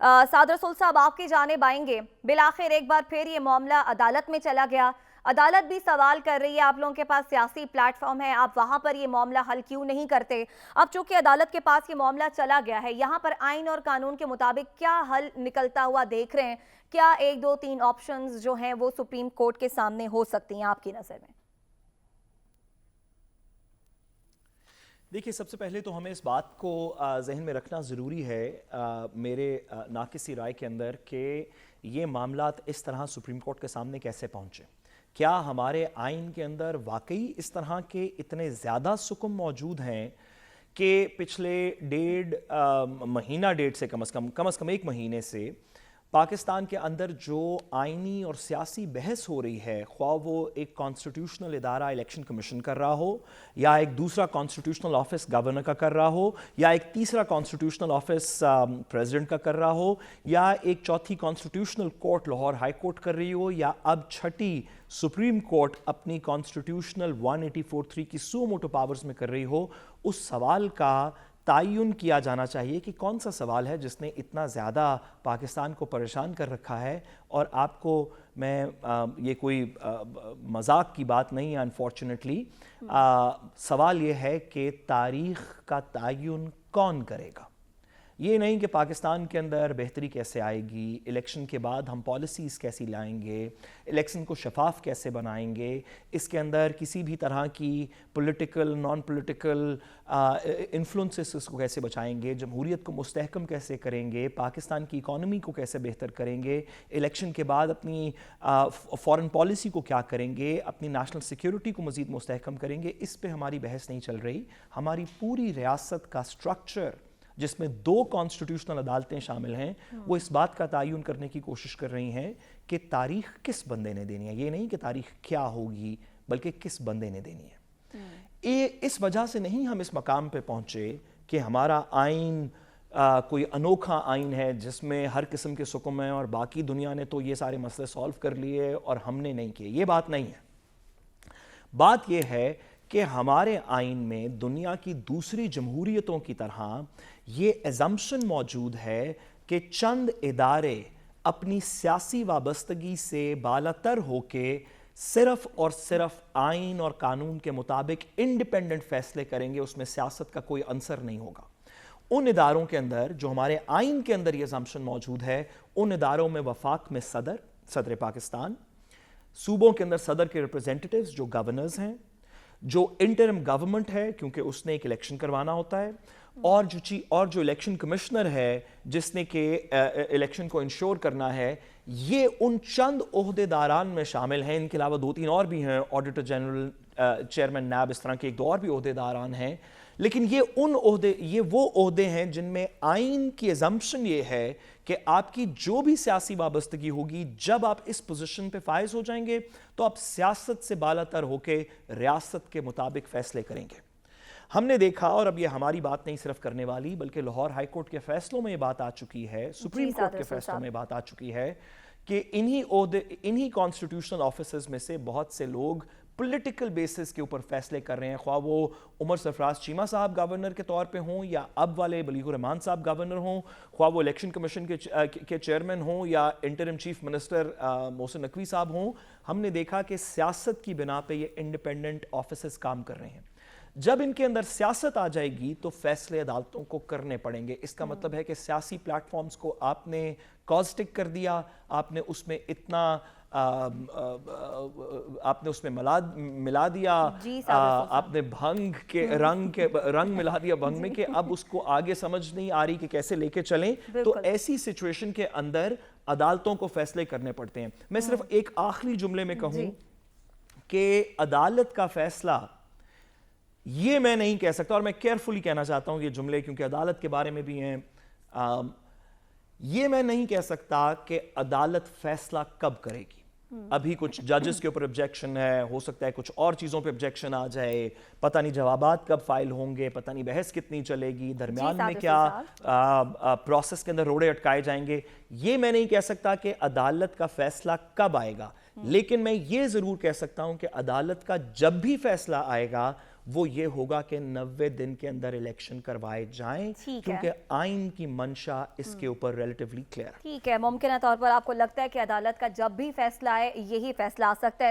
साद रसूल साहब, आपकी जानिब आएंगे। बिलाखिर एक बार फिर ये मामला अदालत में चला गया। अदालत भी सवाल कर रही है, आप लोगों के पास सियासी प्लेटफॉर्म है, आप वहाँ पर ये मामला हल क्यों नहीं करते? अब चूंकि अदालत के पास ये मामला चला गया है, यहाँ पर आइन और कानून के मुताबिक क्या हल निकलता हुआ देख रहे हैं? क्या 1, 2, 3 ऑप्शंस जो हैं वो सुप्रीम कोर्ट के सामने हो सकती हैं आपकी नज़र में? देखिए, सबसे पहले तो हमें इस बात को जहन में रखना ज़रूरी है मेरे नाकिसी राय के अंदर कि ये मामलात इस तरह सुप्रीम कोर्ट के सामने कैसे पहुँचे। क्या हमारे आइन के अंदर वाकई इस तरह के इतने ज़्यादा सुकुम मौजूद हैं कि पिछले डेढ़ से कम से कम 1 महीने से पाकिस्तान के अंदर जो आइनी और सियासी बहस हो रही है, ख्वाह वो एक कॉन्स्टिट्यूशनल इदारा इलेक्शन कमीशन कर रहा हो, या एक दूसरा कॉन्स्टिट्यूशनल ऑफिस गवर्नर का कर रहा हो, या एक तीसरा कॉन्स्टिट्यूशनल ऑफिस प्रेसिडेंट का कर रहा हो, या एक चौथी constitutional court Lahore high court कर रही हो, या अब छठी सुप्रीम कोर्ट अपनी कॉन्स्टिट्यूशनल 184(3) की सो मोटो पावर्स में कर रही हो, उस सवाल का तायुन किया जाना चाहिए कि कौन सा सवाल है जिसने इतना ज़्यादा पाकिस्तान को परेशान कर रखा है। और आपको मैं ये कोई मजाक की बात नहीं है, अनफॉर्चुनेटली सवाल ये है कि तारीख़ का तायुन कौन करेगा। ये नहीं कि पाकिस्तान के अंदर बेहतरी कैसे आएगी, इलेक्शन के बाद हम पॉलिसीज़ कैसी लाएंगे, इलेक्शन को शफाफ कैसे बनाएंगे, इसके अंदर किसी भी तरह की पॉलिटिकल नॉन पॉलिटिकल इन्फ्लुएंसेस को कैसे बचाएंगे, जमहूरियत को मुस्तहकम कैसे करेंगे, पाकिस्तान की इकॉनमी को कैसे बेहतर करेंगे, इलेक्शन के बाद अपनी फ़ॉरेन पॉलिसी को क्या करेंगे, अपनी नेशनल सिक्योरिटी को मज़ीद मुस्तहकम करेंगे, इस पर हमारी बहस नहीं चल रही। हमारी पूरी रियासत का स्ट्रक्चर जिसमें 2 कॉन्स्टिट्यूशनल अदालतें शामिल हैं, वो इस बात का तायुन करने की कोशिश कर रही हैं कि तारीख किस बंदे ने देनी है। ये नहीं कि तारीख क्या होगी, बल्कि किस बंदे ने देनी है। ये इस वजह से नहीं हम इस मकाम पे पहुंचे कि हमारा आइन कोई अनोखा आइन है जिसमें हर किस्म के सुकुम हैं और बाकी दुनिया ने तो ये सारे मसले सॉल्व कर लिए और हमने नहीं किए। ये बात नहीं है। बात ये है कि हमारे आइन में दुनिया की दूसरी जमहूरियतों की तरह ये एजम्पशन मौजूद है कि चंद इदारे अपनी सियासी वाबस्तगी से बालातर होके सिर्फ और सिर्फ आइन और कानून के मुताबिक इंडिपेंडेंट फैसले करेंगे, उसमें सियासत का कोई अंसर नहीं होगा। उन इदारों के अंदर जो हमारे आइन के अंदर ये एजम्पशन मौजूद है, उन इदारों में वफाक में सदर पाकिस्तान, सूबों के अंदर सदर के रिप्रेजेंटेटिव्स जो गवर्नर्स हैं, जो इंटरिम गवर्नमेंट है क्योंकि उसने एक इलेक्शन करवाना होता है, और जो इलेक्शन कमिश्नर है जिसने के इलेक्शन को इंश्योर करना है, ये उन चंद ओहदेदारान में शामिल हैं। इनके अलावा 2-3 और भी हैं, ऑडिटर जनरल, चेयरमैन नैब, इस तरह के 1-2 और भी ओहदेदारान हैं। लेकिन ये वो ओहदे हैं जिनमें आइन की एजम्पशन ये है कि आपकी जो भी सियासी वाबस्तगी होगी, जब आप इस पोजीशन पे फायज हो जाएंगे तो आप सियासत से बालातर होकर रियासत के मुताबिक फैसले करेंगे। हमने देखा, और अब ये हमारी बात नहीं सिर्फ करने वाली, बल्कि लाहौर हाई कोर्ट के फैसलों में ये बात आ चुकी है, सुप्रीम कोर्ट के फैसलों में बात आ चुकी है कि इन्हीं कॉन्स्टिट्यूशनल ऑफिसर्स में से बहुत से लोग पॉलिटिकल बेसिस के ऊपर फैसले कर रहे हैं, ख्वाह वो उमर सरफराज चीमा साहब गवर्नर के तौर पे हों, या अब वाले बलीगुर रहमान साहब गवर्नर हों, ख्वाह वो इलेक्शन कमीशन के चेयरमैन हों, या interim chief minister Mohsin Naqvi साहब हों। हमने देखा कि सियासत की बिना पे ये इंडिपेंडेंट ऑफिसर्स काम कर रहे हैं। जब इनके अंदर सियासत आ जाएगी तो फैसले अदालतों को करने पड़ेंगे। इसका मतलब है कि सियासी प्लेटफॉर्म्स को आपने कॉस्टिक कर दिया, आपने उसमें इतना आपने उसमें मिला दिया, आपने भंग के रंग मिला दिया भंग में, कि अब उसको आगे समझ नहीं आ रही कि कैसे लेके चलें। तो ऐसी सिचुएशन के अंदर अदालतों को फैसले करने पड़ते हैं। मैं सिर्फ एक आखिरी जुमले में कहूं कि अदालत का फैसला, ये मैं नहीं कह सकता, और मैं केयरफुली कहना चाहता हूं ये जुमले क्योंकि अदालत के बारे में भी हैं, ये मैं नहीं कह सकता कि अदालत फैसला कब करेगी। अभी कुछ जजेस के ऊपर ऑब्जेक्शन है, हो सकता है कुछ और चीज़ों पे ऑब्जेक्शन आ जाए, पता नहीं जवाबात कब फाइल होंगे, पता नहीं बहस कितनी चलेगी, दरमियान में क्या प्रोसेस के अंदर रोड़े अटकाए जाएंगे। ये मैं नहीं कह सकता कि अदालत का फैसला कब आएगा, लेकिन मैं ये ज़रूर कह सकता हूं कि अदालत का जब भी फैसला आएगा وہ یہ ہوگا کہ 90 دن کے اندر الیکشن کروائے جائیں، ٹھیک ہے۔ کیونکہ آئین کی منشا اس کے اوپر ریلیٹیولی کلیئر ہے۔ ٹھیک ہے، ممکنہ طور پر آپ کو لگتا ہے کہ عدالت کا جب بھی فیصلہ آئے یہی فیصلہ آ سکتا ہے